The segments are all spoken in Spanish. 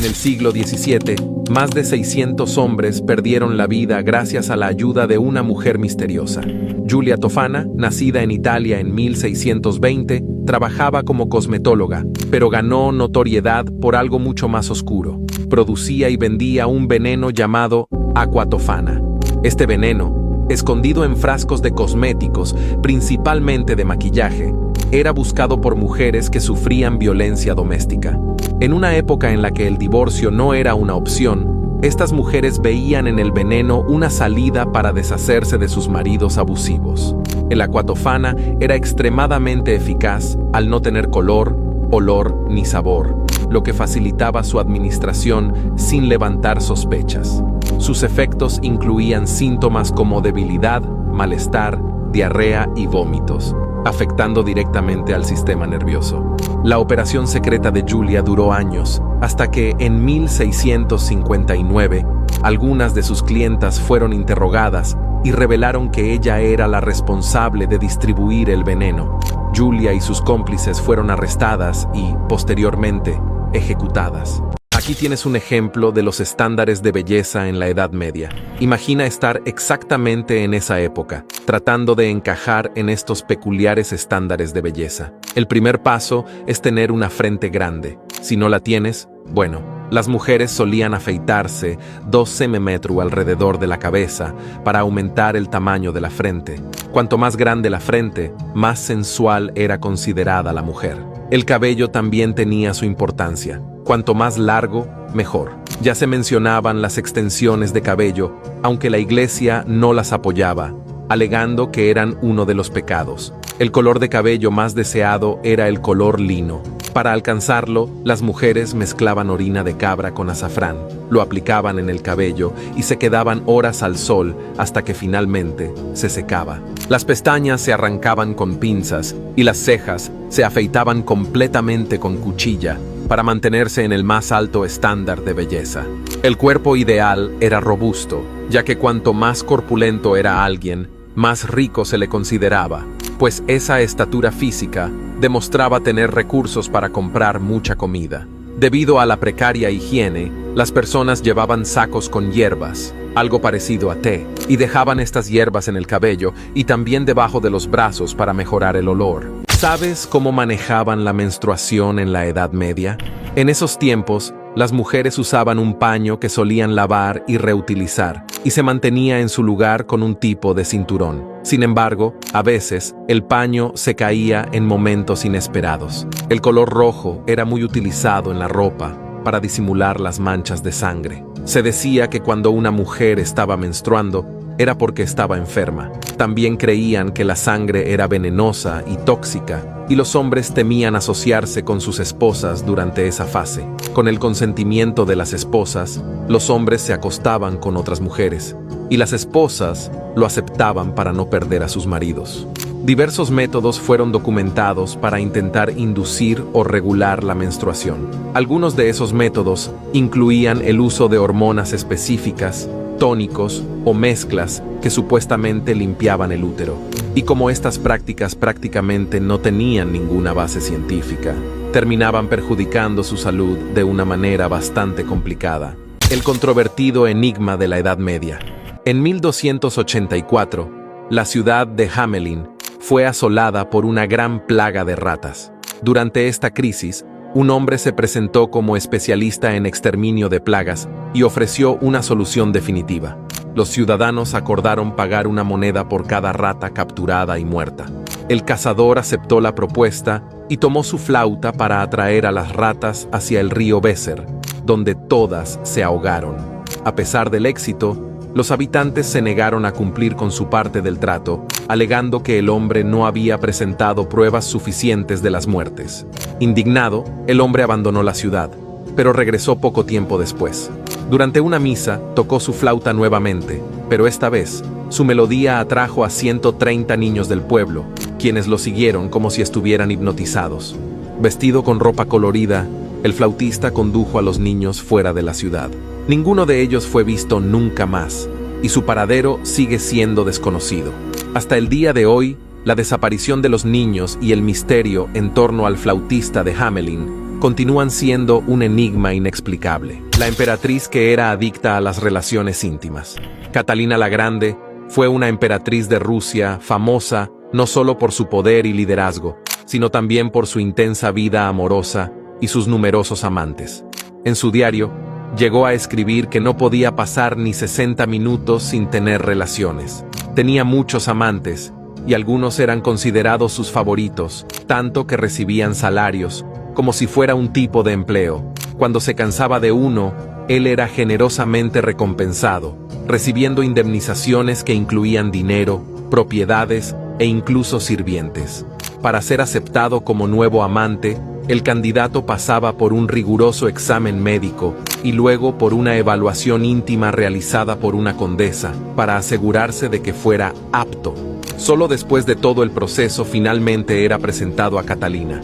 el siglo XVII, más de 600 hombres perdieron la vida gracias a la ayuda de una mujer misteriosa. Giulia Tofana, nacida en Italia en 1620, trabajaba como cosmetóloga, pero ganó notoriedad por algo mucho más oscuro. Producía y vendía un veneno llamado Aqua Tofana. Este veneno, escondido en frascos de cosméticos, principalmente de maquillaje, era buscado por mujeres que sufrían violencia doméstica. En una época en la que el divorcio no era una opción, estas mujeres veían en el veneno una salida para deshacerse de sus maridos abusivos. El Aqua Tofana era extremadamente eficaz al no tener color, olor ni sabor, lo que facilitaba su administración sin levantar sospechas. Sus efectos incluían síntomas como debilidad, malestar, diarrea y vómitos, afectando directamente al sistema nervioso. La operación secreta de Giulia duró años, hasta que en 1659 algunas de sus clientas fueron interrogadas y revelaron que ella era la responsable de distribuir el veneno. Giulia y sus cómplices fueron arrestadas y, posteriormente, ejecutadas. Aquí tienes un ejemplo de los estándares de belleza en la Edad Media. Imagina estar exactamente en esa época, tratando de encajar en estos peculiares estándares de belleza. El primer paso es tener una frente grande. Si no la tienes, bueno, las mujeres solían afeitarse 2 cm alrededor de la cabeza para aumentar el tamaño de la frente. Cuanto más grande la frente, más sensual era considerada la mujer. El cabello también tenía su importancia. Cuanto más largo, mejor. Ya se mencionaban las extensiones de cabello, aunque la iglesia no las apoyaba, alegando que eran uno de los pecados. El color de cabello más deseado era el color lino. Para alcanzarlo, las mujeres mezclaban orina de cabra con azafrán, lo aplicaban en el cabello y se quedaban horas al sol hasta que finalmente se secaba. Las pestañas se arrancaban con pinzas y las cejas se afeitaban completamente con cuchilla para mantenerse en el más alto estándar de belleza. El cuerpo ideal era robusto, ya que cuanto más corpulento era alguien, más rico se le consideraba, pues esa estatura física demostraba tener recursos para comprar mucha comida. Debido a la precaria higiene, las personas llevaban sacos con hierbas, algo parecido a té, y dejaban estas hierbas en el cabello y también debajo de los brazos para mejorar el olor. ¿Sabes cómo manejaban la menstruación en la Edad Media? En esos tiempos, las mujeres usaban un paño que solían lavar y reutilizar, y se mantenía en su lugar con un tipo de cinturón. Sin embargo, a veces, el paño se caía en momentos inesperados. El color rojo era muy utilizado en la ropa para disimular las manchas de sangre. Se decía que cuando una mujer estaba menstruando, era porque estaba enferma. También creían que la sangre era venenosa y tóxica, y los hombres temían asociarse con sus esposas durante esa fase. Con el consentimiento de las esposas, los hombres se acostaban con otras mujeres, y las esposas lo aceptaban para no perder a sus maridos. Diversos métodos fueron documentados para intentar inducir o regular la menstruación. Algunos de esos métodos incluían el uso de hormonas específicas, tónicos o mezclas que supuestamente limpiaban el útero. Y como estas prácticas prácticamente no tenían ninguna base científica, terminaban perjudicando su salud de una manera bastante complicada. El controvertido enigma de la Edad Media. En 1284, la ciudad de Hamelin fue asolada por una gran plaga de ratas. Durante esta crisis, un hombre se presentó como especialista en exterminio de plagas y ofreció una solución definitiva. Los ciudadanos acordaron pagar una moneda por cada rata capturada y muerta. El cazador aceptó la propuesta y tomó su flauta para atraer a las ratas hacia el río Weser, donde todas se ahogaron. A pesar del éxito, los habitantes se negaron a cumplir con su parte del trato, alegando que el hombre no había presentado pruebas suficientes de las muertes. Indignado, el hombre abandonó la ciudad, pero regresó poco tiempo después. Durante una misa, tocó su flauta nuevamente, pero esta vez, su melodía atrajo a 130 niños del pueblo, quienes lo siguieron como si estuvieran hipnotizados. Vestido con ropa colorida, el flautista condujo a los niños fuera de la ciudad. Ninguno de ellos fue visto nunca más, y su paradero sigue siendo desconocido. Hasta el día de hoy, la desaparición de los niños y el misterio en torno al flautista de Hamelin continúan siendo un enigma inexplicable. La emperatriz que era adicta a las relaciones íntimas. Catalina la Grande fue una emperatriz de Rusia famosa no solo por su poder y liderazgo, sino también por su intensa vida amorosa y sus numerosos amantes. En su diario, llegó a escribir que no podía pasar ni 60 minutos sin tener relaciones. Tenía muchos amantes, y algunos eran considerados sus favoritos, tanto que recibían salarios, como si fuera un tipo de empleo. Cuando se cansaba de uno, él era generosamente recompensado, recibiendo indemnizaciones que incluían dinero, propiedades e incluso sirvientes. Para ser aceptado como nuevo amante, el candidato pasaba por un riguroso examen médico y luego por una evaluación íntima realizada por una condesa para asegurarse de que fuera apto. Solo después de todo el proceso finalmente era presentado a Catalina.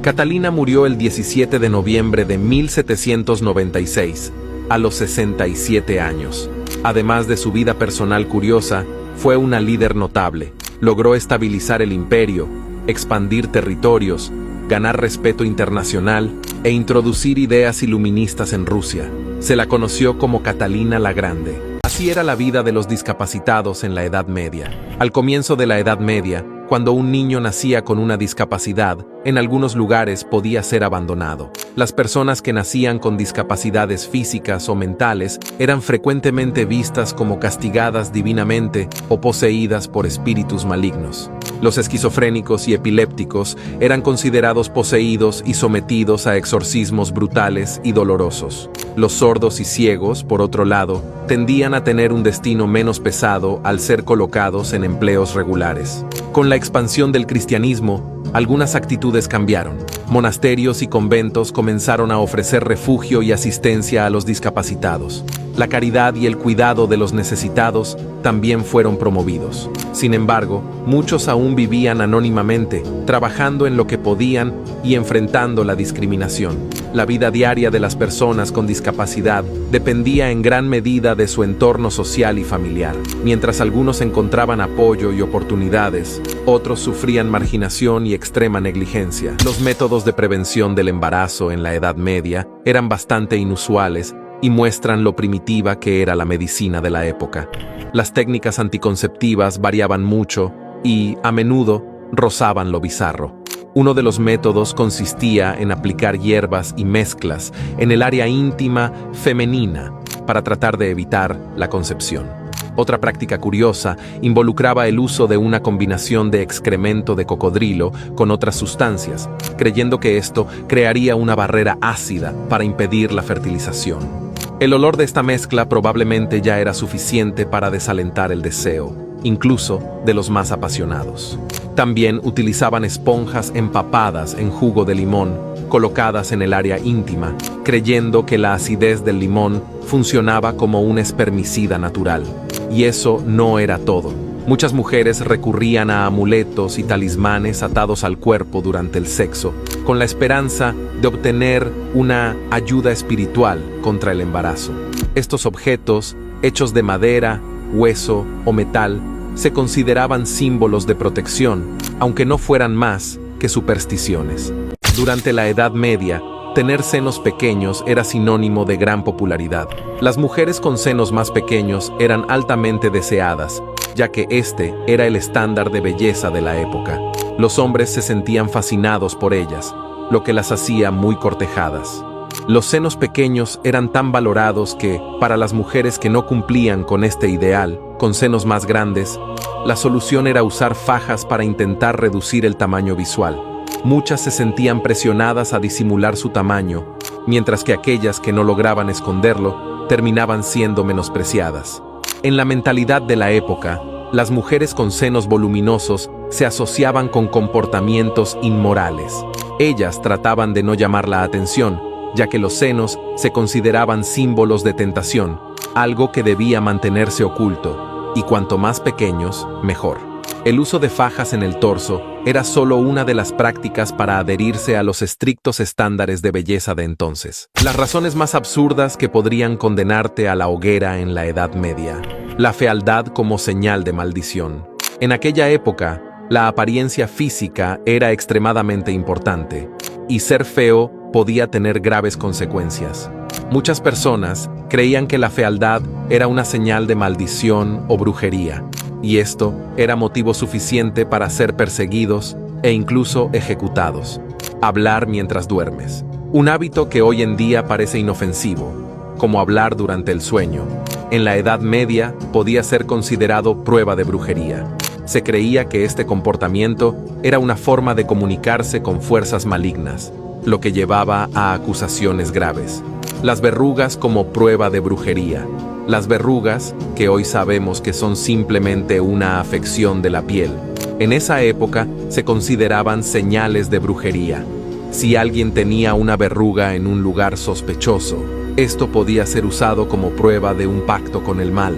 Catalina murió el 17 de noviembre de 1796, a los 67 años. Además de su vida personal curiosa, fue una líder notable. Logró estabilizar el imperio, expandir territorios, ganar respeto internacional e introducir ideas iluministas en Rusia. Se la conoció como Catalina la Grande. Así era la vida de los discapacitados en la Edad Media. Al comienzo de la Edad Media, cuando un niño nacía con una discapacidad, en algunos lugares podía ser abandonado. Las personas que nacían con discapacidades físicas o mentales eran frecuentemente vistas como castigadas divinamente o poseídas por espíritus malignos. Los esquizofrénicos y epilépticos eran considerados poseídos y sometidos a exorcismos brutales y dolorosos. Los sordos y ciegos, por otro lado, tendían a tener un destino menos pesado al ser colocados en empleos regulares. Con la expansión del cristianismo, algunas actitudes cambiaron. Monasterios y conventos comenzaron a ofrecer refugio y asistencia a los discapacitados. La caridad y el cuidado de los necesitados también fueron promovidos. Sin embargo, muchos aún vivían anónimamente, trabajando en lo que podían y enfrentando la discriminación. La vida diaria de las personas con discapacidad dependía en gran medida de su entorno social y familiar. Mientras algunos encontraban apoyo y oportunidades, otros sufrían marginación y extrema negligencia. Los métodos de prevención del embarazo en la Edad Media eran bastante inusuales y muestran lo primitiva que era la medicina de la época. Las técnicas anticonceptivas variaban mucho y, a menudo, rozaban lo bizarro. Uno de los métodos consistía en aplicar hierbas y mezclas en el área íntima femenina para tratar de evitar la concepción. Otra práctica curiosa involucraba el uso de una combinación de excremento de cocodrilo con otras sustancias, creyendo que esto crearía una barrera ácida para impedir la fertilización. El olor de esta mezcla probablemente ya era suficiente para desalentar el deseo, incluso de los más apasionados. También utilizaban esponjas empapadas en jugo de limón, colocadas en el área íntima, creyendo que la acidez del limón funcionaba como un espermicida natural. Y eso no era todo. Muchas mujeres recurrían a amuletos y talismanes atados al cuerpo durante el sexo, con la esperanza de obtener una ayuda espiritual contra el embarazo. Estos objetos, hechos de madera, hueso o metal, se consideraban símbolos de protección, aunque no fueran más que supersticiones. Durante la Edad Media, tener senos pequeños era sinónimo de gran popularidad. Las mujeres con senos más pequeños eran altamente deseadas, ya que este era el estándar de belleza de la época. Los hombres se sentían fascinados por ellas, lo que las hacía muy cortejadas. Los senos pequeños eran tan valorados que, para las mujeres que no cumplían con este ideal, con senos más grandes, la solución era usar fajas para intentar reducir el tamaño visual. Muchas se sentían presionadas a disimular su tamaño, mientras que aquellas que no lograban esconderlo terminaban siendo menospreciadas. En la mentalidad de la época, las mujeres con senos voluminosos se asociaban con comportamientos inmorales. Ellas trataban de no llamar la atención, ya que los senos se consideraban símbolos de tentación, algo que debía mantenerse oculto, y cuanto más pequeños, mejor. El uso de fajas en el torso era solo una de las prácticas para adherirse a los estrictos estándares de belleza de entonces. Las razones más absurdas que podrían condenarte a la hoguera en la Edad Media. La fealdad como señal de maldición. En aquella época, la apariencia física era extremadamente importante, y ser feo podía tener graves consecuencias. Muchas personas creían que la fealdad era una señal de maldición o brujería, y esto era motivo suficiente para ser perseguidos e incluso ejecutados. Hablar mientras duermes. Un hábito que hoy en día parece inofensivo, como hablar durante el sueño. En la Edad Media podía ser considerado prueba de brujería. Se creía que este comportamiento era una forma de comunicarse con fuerzas malignas, lo que llevaba a acusaciones graves. Las verrugas como prueba de brujería. Las verrugas, que hoy sabemos que son simplemente una afección de la piel, en esa época se consideraban señales de brujería. Si alguien tenía una verruga en un lugar sospechoso, esto podía ser usado como prueba de un pacto con el mal.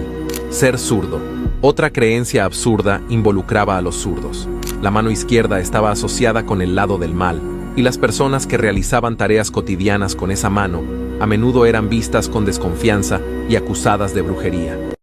Ser zurdo. Otra creencia absurda involucraba a los zurdos. La mano izquierda estaba asociada con el lado del mal, y las personas que realizaban tareas cotidianas con esa mano a menudo eran vistas con desconfianza y acusadas de brujería.